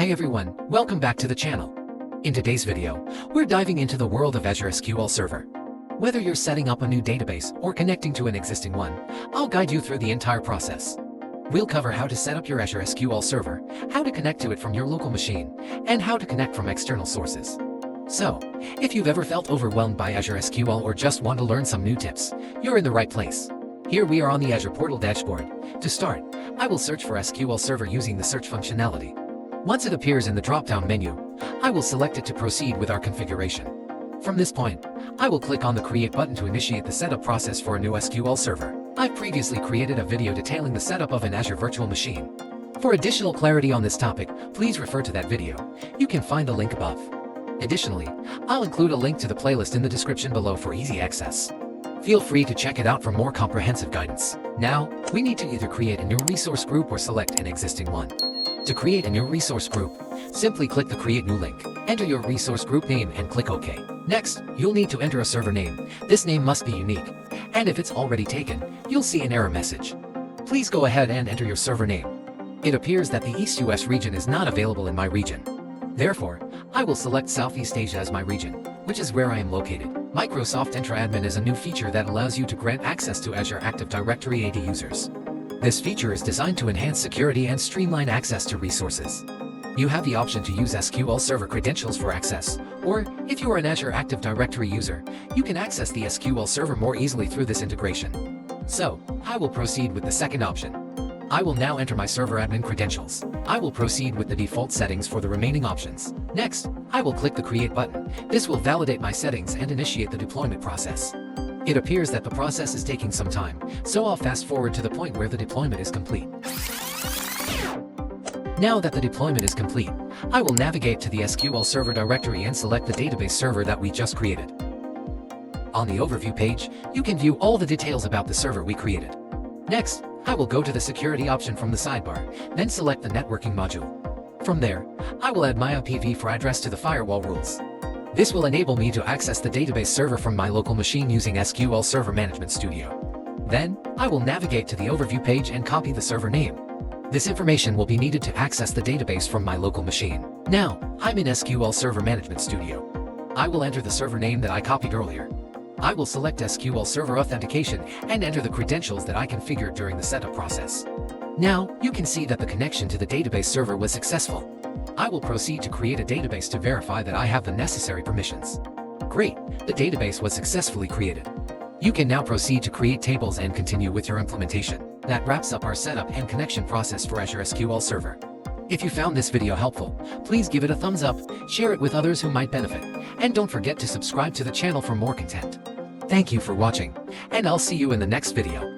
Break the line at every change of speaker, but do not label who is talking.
Hi everyone, welcome back to the channel. In today's video, we're diving into the world of Azure SQL Server. Whether you're setting up a new database or connecting to an existing one, I'll guide you through the entire process. We'll cover how to set up your Azure SQL Server, how to connect to it from your local machine, and how to connect from external sources. So, if you've ever felt overwhelmed by Azure SQL or just want to learn some new tips, you're in the right place. Here we are on the Azure portal dashboard. To start, I will search for SQL Server using the search functionality. Once it appears in the drop-down menu, I will select it to proceed with our configuration. From this point, I will click on the Create button to initiate the setup process for a new SQL Server. I've previously created a video detailing the setup of an Azure virtual machine. For additional clarity on this topic, please refer to that video. You can find the link above. Additionally, I'll include a link to the playlist in the description below for easy access. Feel free to check it out for more comprehensive guidance. Now, we need to either create a new resource group or select an existing one. To create a new resource group, simply click the Create New link. Enter your resource group name and click OK. Next, you'll need to enter a server name. This name must be unique, and if it's already taken, you'll see an error message. Please go ahead and enter your server name. It appears that the East US region is not available in my region. Therefore, I will select Southeast Asia as my region, which is where I am located. Microsoft Entra Admin is a new feature that allows you to grant access to Azure Active Directory AD users. This feature is designed to enhance security and streamline access to resources. You have the option to use SQL Server credentials for access, or if you are an Azure Active Directory user, you can access the SQL Server more easily through this integration. So, I will proceed with the second option. I will now enter my server admin credentials. I will proceed with the default settings for the remaining options. Next, I will click the Create button. This will validate my settings and initiate the deployment process. It appears that the process is taking some time, so I'll fast forward to the point where the deployment is complete. Now that the deployment is complete, I will navigate to the SQL Server directory and select the database server that we just created. On the overview page, you can view all the details about the server we created. Next, I will go to the security option from the sidebar, then select the networking module. From there, I will add my IPv4 address to the firewall rules. This will enable me to access the database server from my local machine using SQL Server Management Studio. Then, I will navigate to the overview page and copy the server name. This information will be needed to access the database from my local machine. Now, I'm in SQL Server Management Studio. I will enter the server name that I copied earlier. I will select SQL Server Authentication and enter the credentials that I configured during the setup process. Now, you can see that the connection to the database server was successful. I will proceed to create a database to verify that I have the necessary permissions. Great, the database was successfully created. You can now proceed to create tables and continue with your implementation. That wraps up our setup and connection process for Azure SQL Server. If you found this video helpful, please give it a thumbs up, share it with others who might benefit, and don't forget to subscribe to the channel for more content. Thank you for watching, and I'll see you in the next video.